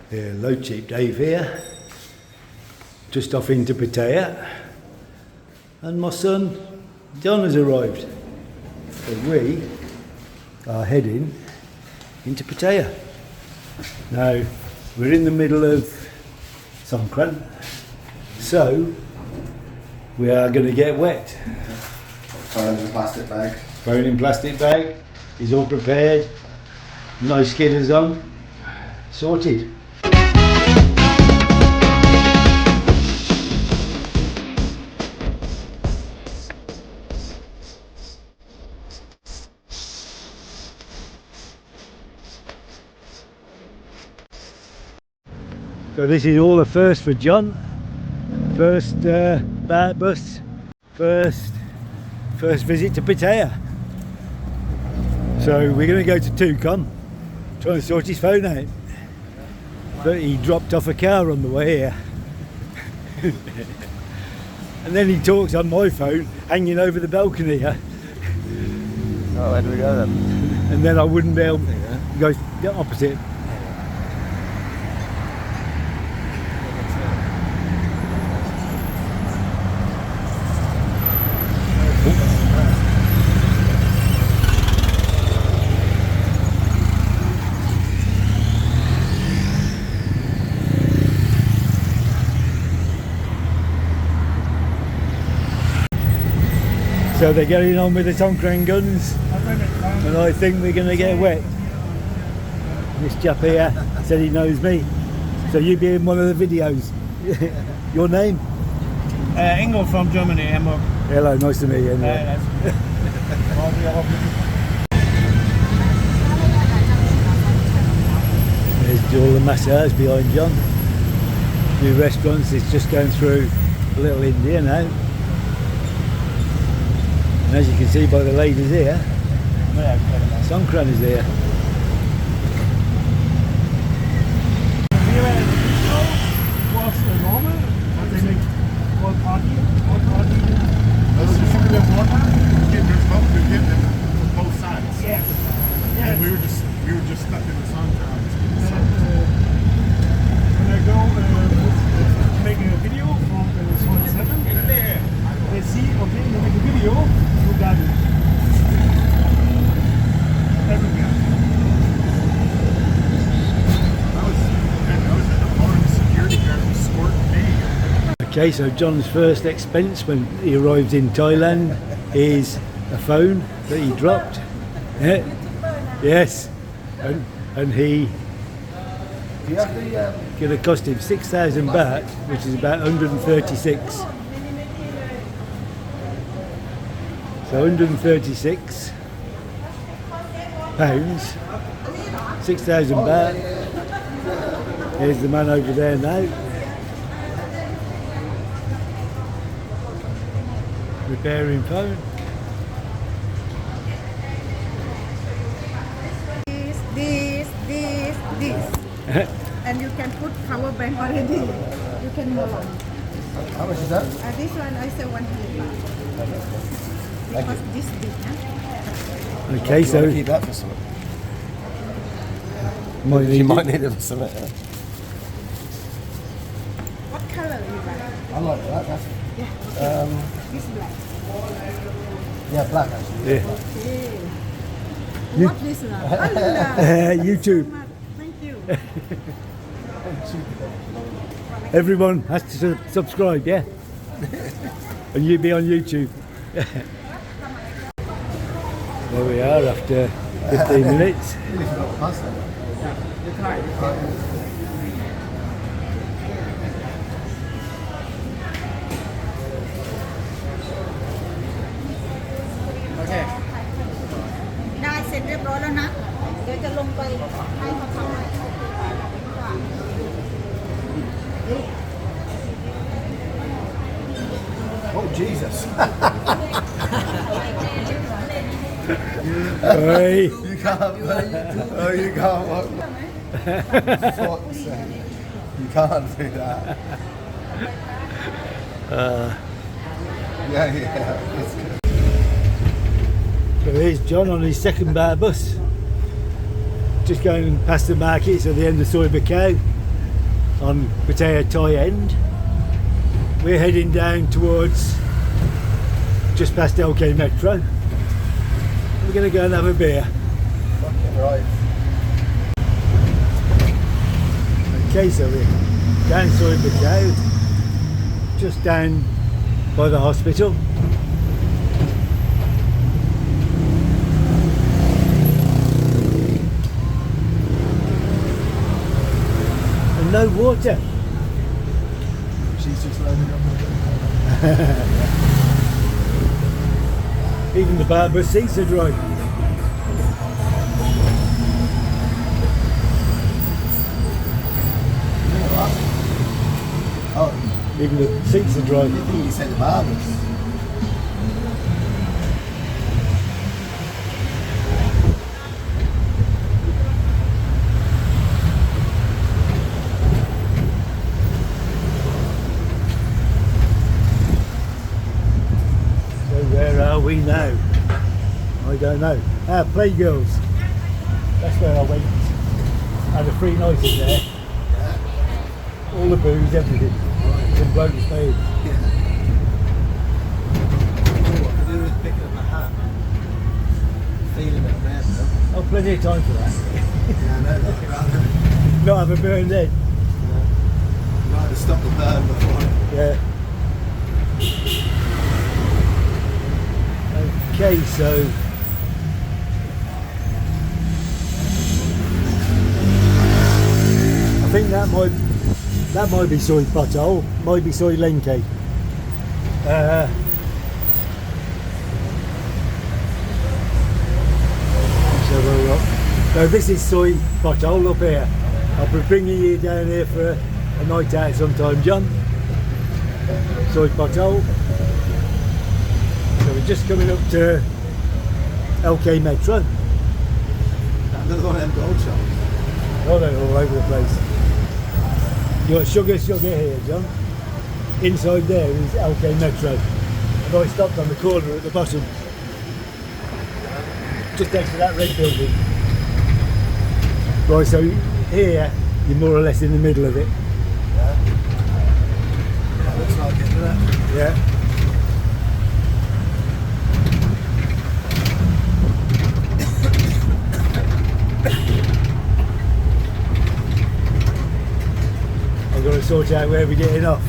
Hello, Cheap Dave here, just off into Pattaya, and my son John has arrived. So we are heading into Pattaya. Now, we're in the middle of Songkran, so we are going to get wet. Phone in a plastic bag. Phone in plastic bag, he's all prepared, nice skidders on, sorted. So this is all a first for John. First bar bus, first visit to Pattaya. So we're going to go to Songkran, try and sort his phone out. But he dropped off a car on the way here. And then he talks on my phone, hanging over the balcony here. Oh, where do we go then? And then I wouldn't be able to go the opposite. So they're getting on with the Songkran guns, and I think we're going to get wet. This chap here said he knows me, so you'll be in one of the videos. Your name? Ingo from Germany, Hamburg. Hello, nice to meet you. Anyway. There's all the massage behind John. New restaurants, it's just going through Little India now. And as you can see by the ladies here, Songkran is here. Was normal, but they make all party. Also, you should have water. There's both of them from both sides. Yes. And we were just stuck in the sun. When I go making a video from Zone 7, they see, okay, you make a video, you got it. Everywhere. I was at the bar and the security guard was escorting me. Okay, so John's first expense when he arrived in Thailand is a phone that he dropped. Yeah. Yes, and he gonna cost him 6,000 baht, which is about 136. So 136 pounds, 6,000 baht. Here's the man over there now. Repairing phone. This. And you can put power bank already. You can move on. How much is that? This one I say 100 baht. Because this big, huh? Okay, You so want to keep that for something? You might need it for something. Yeah. What color you like? I like that. That's, Yeah. This black. yeah, black actually. yeah. Okay. You- What this one? Allah. YouTube. Thank you. Everyone has to subscribe, yeah? And you'll be on YouTube. There we are after 15 minutes. Okay. ได้เสร็จเรียบร้อยแล้วนะ เดี๋ยวจะลงไปให้เขาทำให้ Oh Jesus! Hey. You can't. Oh, you can't. Fuck's sake. You can't do that. Yeah. It's good. So here's John on his second bar bus. Just going past the markets at the end of Soi Buakhao. on Pattaya Soi end. We're heading down towards just past LK Metro. We're going to go and have a beer. Fucking right. Okay, so we're down Soi Pattaya, just down by the hospital. And no water. She's just loading up with Even the barber seats are dry. Oh, Even the seats are dry. I think you said the barbers. So where are we now? I don't know. Ah, Playgirls. That's where I went. Had a free night in there. All the booze, everything. Some bloke was paid. What to do with picking up a hat? Feeling it bad, though. Oh, plenty of time for that. Yeah, I know that. Not have a burn then. Rather stop the burn before. Yeah. Okay, so I think that might be Soi Pattaya, might be Soi Lenke. No, this is Soi Pattaya up here. I'll be bringing you down here for a night out sometime, John. Soi Pattaya. So we're just coming up to LK Metro. Another one of them gold shops. Oh, they're all over the place. You got sugar here, John. Inside there is LK Metro. And I stopped on the corner at the bottom. Just next to that red building. Right, so here you're more or less in the middle of it. Yeah. Yeah, looks like it, doesn't it? Yeah. I've got to sort out where we're getting off.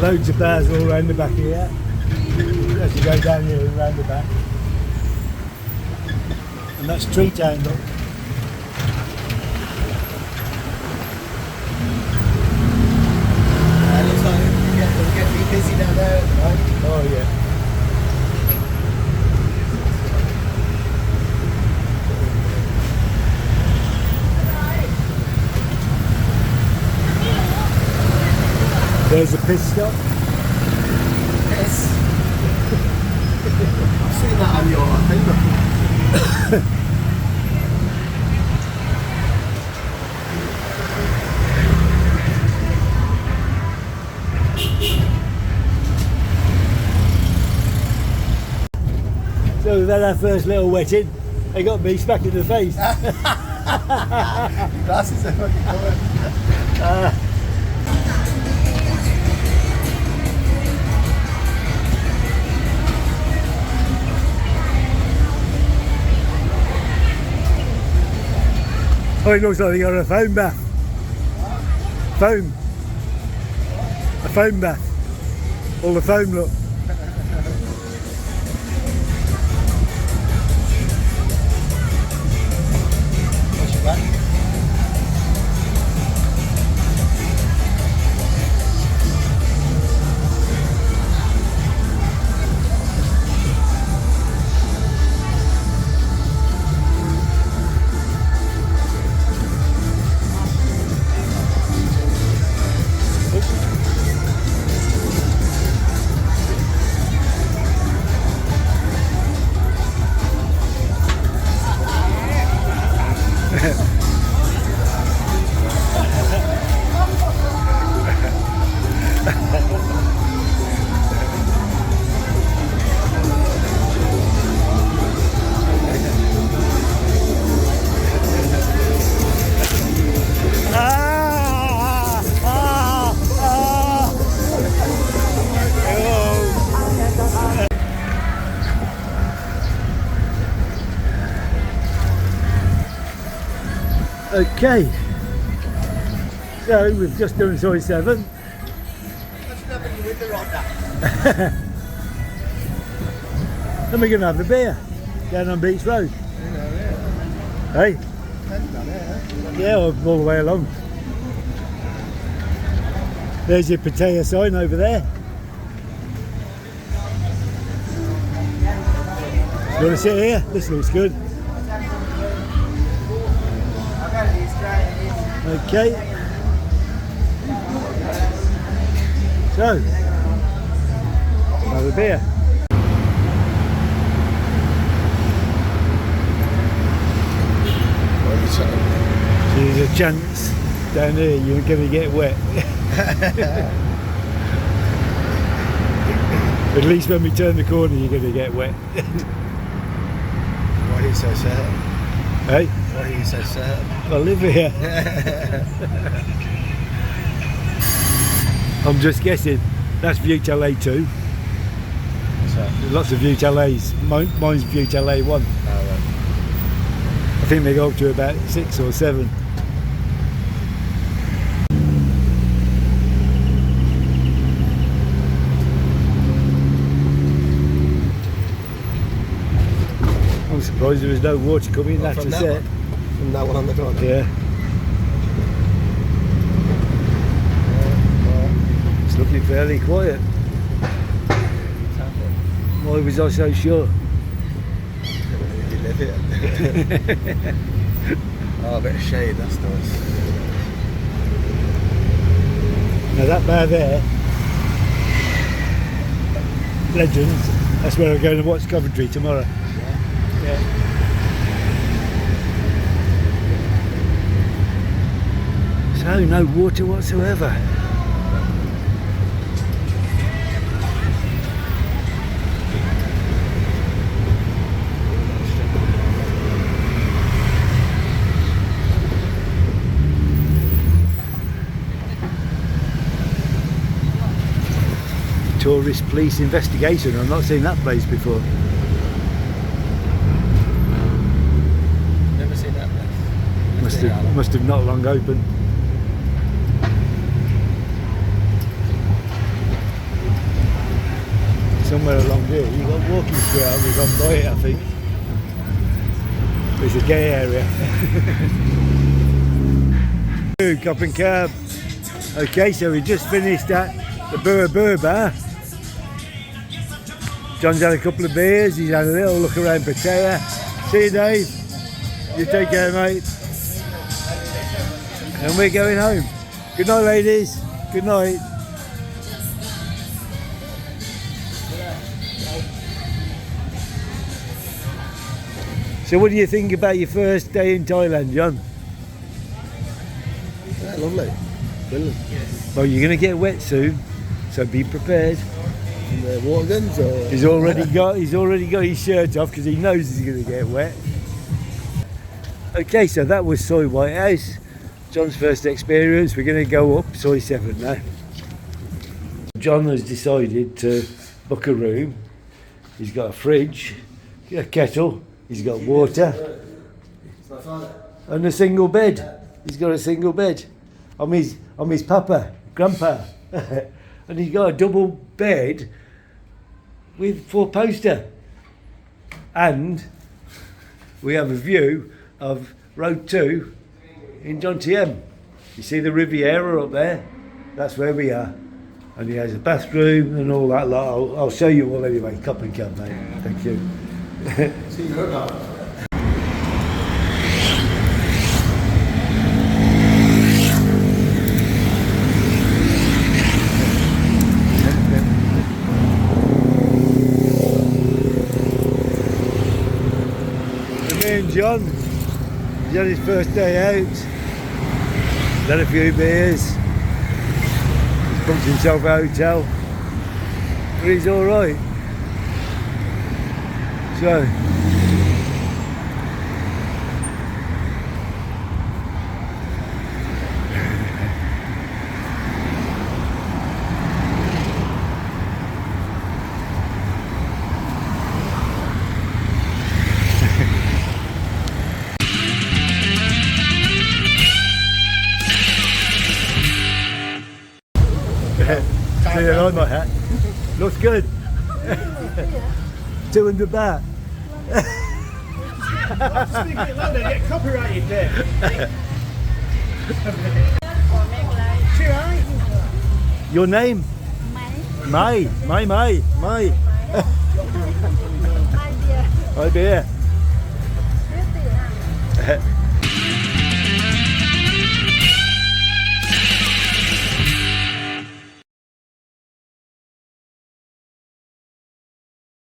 Loads of bars all around the back here. As you go down here and round the back. And that's Tree Town, look. Looks like it'll get me busy down there, right? Oh yeah. There's a pit stop. Yes. I've seen that on your thing before. So we've had our first little wetting. They got me smacked in the face. Glasses are fucking covered. Oh, it looks like they got a foam bath. Foam. A foam bath. All the foam, look. What's your back? Okay, so we've just done Soi 7. Then we're going to have a beer down on Beach Road. Hey? Yeah, all the way along. There's your Pattaya Soi over there. You want to sit here? This looks good. Okay. So, have a beer. There's a chance down here you're going to get wet. At least when we turn the corner you're going to get wet. Why are you so certain? Hey? Why are you so certain? I live here. I'm just guessing. That's View LA 2. There's lots of View LAs. Mine's View LA 1. Oh, right. I think they go up to about 6 or 7. I'm surprised there was no water coming. That's From a that set. one? From that one on the corner? Yeah. It's looking fairly quiet. Why was I so sure? You live here. Oh, a bit of shade, that's nice. Now that bar there, Legends, that's where I'm going to watch Coventry tomorrow. Yeah. So no water whatsoever. Tourist police investigation. I've not seen that place before. Never seen that place. Must have not long open. Somewhere along here, you got walking through out. We've gone by it, I think. It's a gay area. Cop and cab. Okay, so we just finished at the Bura bar. John's had a couple of beers, he's had a little look around Pattaya. See you, Dave. You take care, mate. And we're going home. Good night, ladies. Good night. So what do you think about your first day in Thailand, John? Yeah, lovely. Brilliant. Well, you're going to get wet soon, so be prepared. And the water guns or? He's already got his shirt off because he knows he's going to get wet. Okay, so that was Soi White House. John's first experience. We're going to go up Soi 7 now. John has decided to book a room. He's got a fridge, a kettle, he's got water, and a single bed. He's got a single bed. I'm his grandpa. And he's got a double bed with 4-poster. And we have a view of Road 2 in John TM. You see the Riviera up there? That's where we are. And he has a bathroom and all that lot. I'll show you all anyway. Cup and cup, mate. Thank you. See you now. John, he's had his first day out, had a few beers, he's booked himself a hotel, but he's alright. So, you like my hat? Looks good. 200 baht. Speak a bit louder, get copyrighted there. Your name? Máy. Mai. Mai bia. My dear. Biết gì hả?